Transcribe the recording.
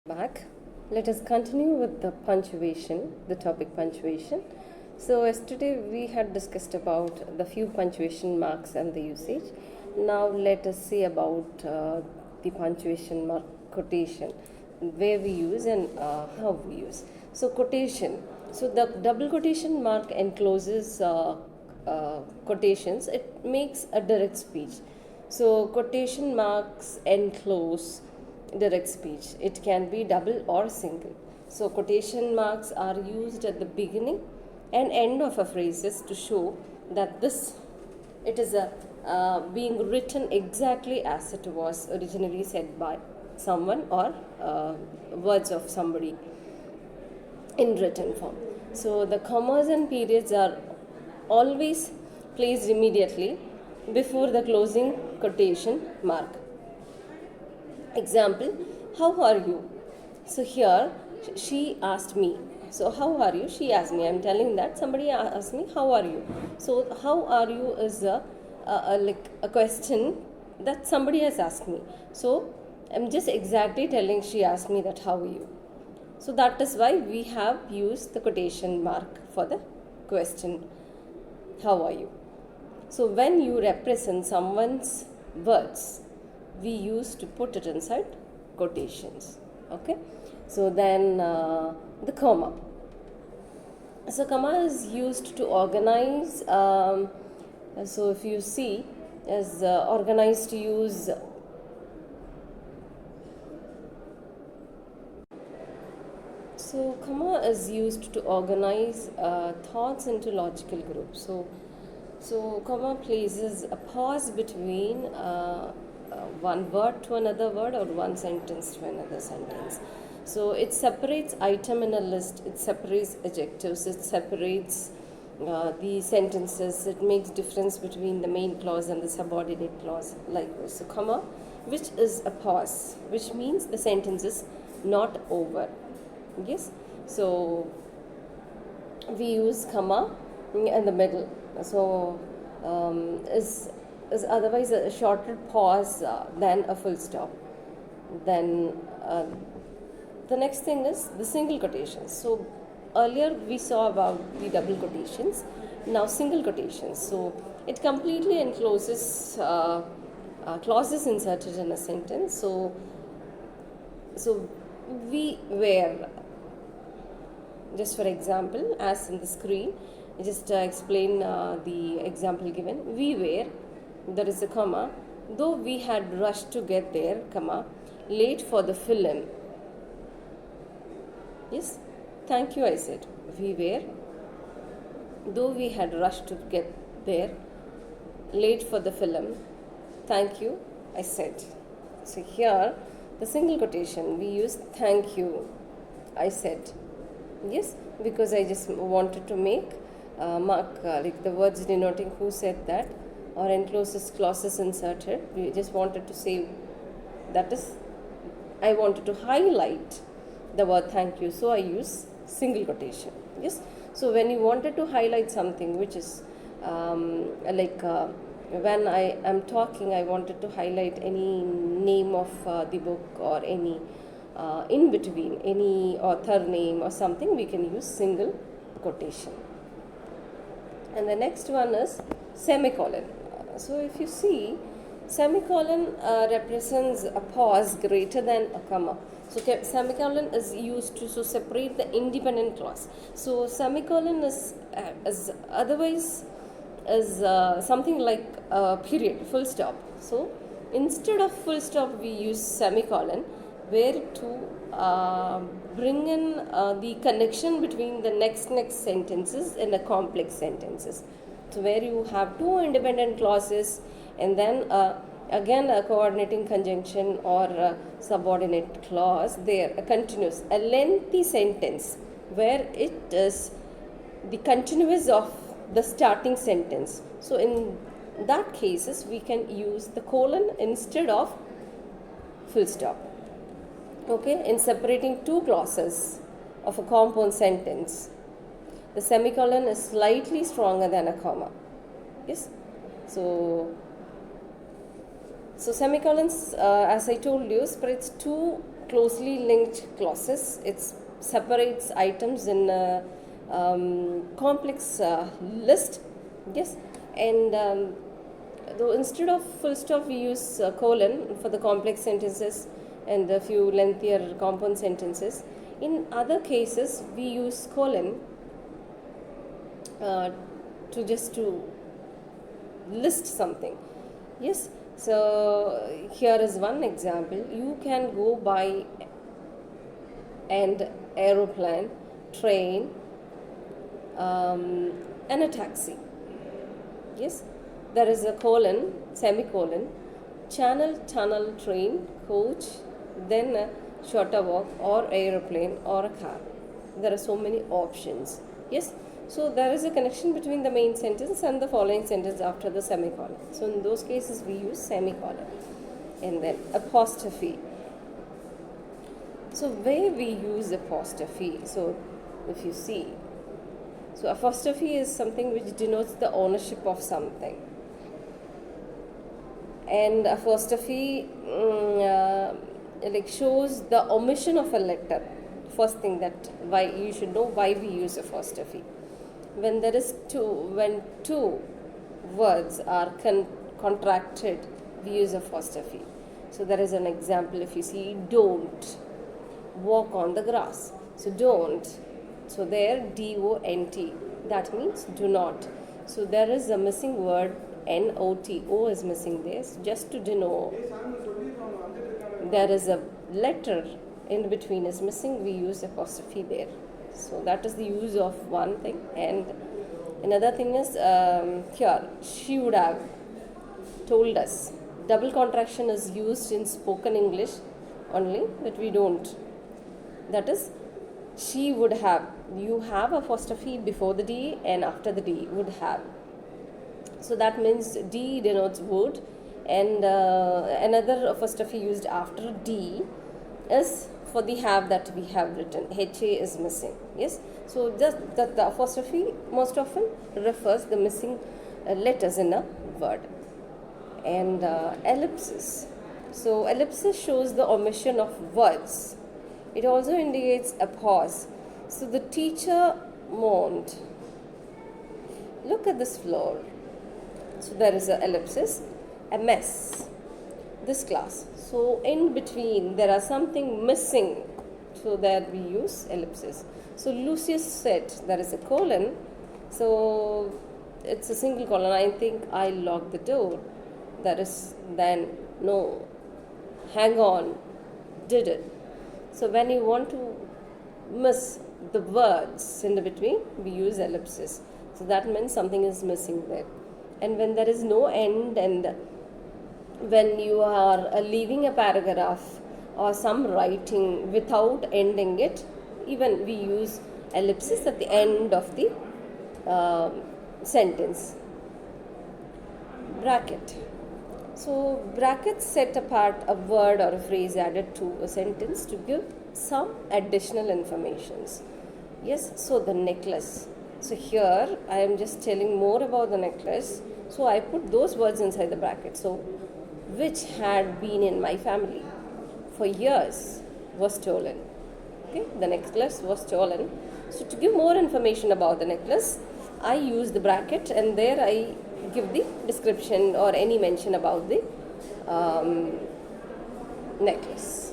Back. Let us continue with the punctuation, the topic punctuation. So yesterday we had discussed about the few punctuation marks and the usage. Now let us see about the punctuation mark quotation, where we use and how we use. So quotation. So the double quotation mark encloses quotations. It makes a direct speech. So quotation marks enclose direct speech. It can be double or single. So quotation marks are used at the beginning and end of a phrases to show that it is being written exactly as it was originally said by someone or words of somebody in written form. So the commas and periods are always placed immediately before the closing quotation mark. Example, how are you? So here she asked me. So how are you? She asked me. I'm telling that somebody asked me, how are you? So how are you is like a question that somebody has asked me. So I'm just exactly telling she asked me that how are you. So that is why we have used the quotation mark for the question, how are you? So when you represent someone's words, we used to put it inside quotations. Okay, so then the comma. So comma is used to organize. So if you see, is organized to use. So comma is used to organize thoughts into logical groups. So comma places a pause between one word to another word or one sentence to another sentence. So it separates item in a list, it separates adjectives, it separates the sentences, it makes difference between the main clause and the subordinate clause, likewise. So comma, which is a pause, which means the sentence is not over. Yes, so we use comma in the middle. So is otherwise a shorter pause than a full stop. Then the next thing is the single quotations. So earlier we saw about the double quotations, now single quotations. So it completely encloses clauses inserted in a sentence. So we were, just for example, as in the screen, just explain the example given. We were, there is a comma, though we had rushed to get there, comma, late for the film. Yes, thank you, I said. We were, though we had rushed to get there, late for the film. Thank you, I said. So here, the single quotation, we use thank you, I said. Yes, because I just wanted to make mark like the words denoting who said that, or encloses clauses inserted. We just wanted to say, that is, I wanted to highlight the word thank you, so I use single quotation. Yes, so when you wanted to highlight something which is when I am talking, I wanted to highlight any name of the book or any in between, any author name or something, we can use single quotation. And the next one is semicolon. So if you see, semicolon represents a pause greater than a comma. So semicolon is used to separate the independent clause. So semicolon is otherwise is something like a period, full stop. So instead of full stop, we use semicolon, where to bring in the connection between the next sentences in a complex sentences. So where you have two independent clauses and then again a coordinating conjunction or a subordinate clause, there a continuous, a lengthy sentence where it is the continuous of the starting sentence. So in that cases, we can use the colon instead of full stop. Okay, in separating two clauses of a compound sentence, the semicolon is slightly stronger than a comma. Yes, so semicolons, as I told you, spreads two closely linked clauses. It separates items in a complex list. Yes, and though instead of full stop we use colon for the complex sentences and a few lengthier compound sentences. In other cases we use colon to list something. Yes, so here is one example. You can go by and aeroplane, train, and a taxi. Yes, there is a colon, semicolon, channel, tunnel, train, coach, then a shorter walk or aeroplane or a car. There are so many options. Yes, so there is a connection between the main sentence and the following sentence after the semicolon. So in those cases we use semicolon. And then apostrophe. So where we use apostrophe, so if you see, so apostrophe is something which denotes the ownership of something. And apostrophe like shows the omission of a letter. First thing that why you should know why we use apostrophe. When two words are contracted, we use apostrophe. So there is an example. If you see, don't walk on the grass. So don't. So there, D-O-N-T. That means do not. So there is a missing word, N-O-T. O is missing there. So just to denote there is a letter in between is missing, we use apostrophe there. So that is the use of one thing. And another thing is here, she would have told us. Double contraction is used in spoken English only, but we don't. That is, she would have. You have apostrophe before the D and after the D, would have. So that means D denotes would, and another apostrophe used after D is for the have that we have written. HA is missing. Yes, so just that the apostrophe most often refers the missing letters in a word. And ellipsis. So ellipsis shows the omission of words. It also indicates a pause. So the teacher moaned. Look at this floor. So there is an ellipsis. A mess. This class. So in between there are something missing. So there we use ellipsis. So Lucius said there is a colon. So it's a single colon. I think I locked the door. That is then no. Hang on. Did it. So when you want to miss the words in the between, we use ellipsis. So that means something is missing there. And when there is no end, and when you are leaving a paragraph or some writing without ending it, even we use ellipsis at the end of the sentence. Bracket. So brackets set apart a word or a phrase added to a sentence to give some additional informations. Yes, so the necklace. So here I am just telling more about the necklace. So I put those words inside the bracket. So which had been in my family for years was stolen. Okay, the necklace was stolen. So to give more information about the necklace, I use the bracket, and there I give the description or any mention about the necklace.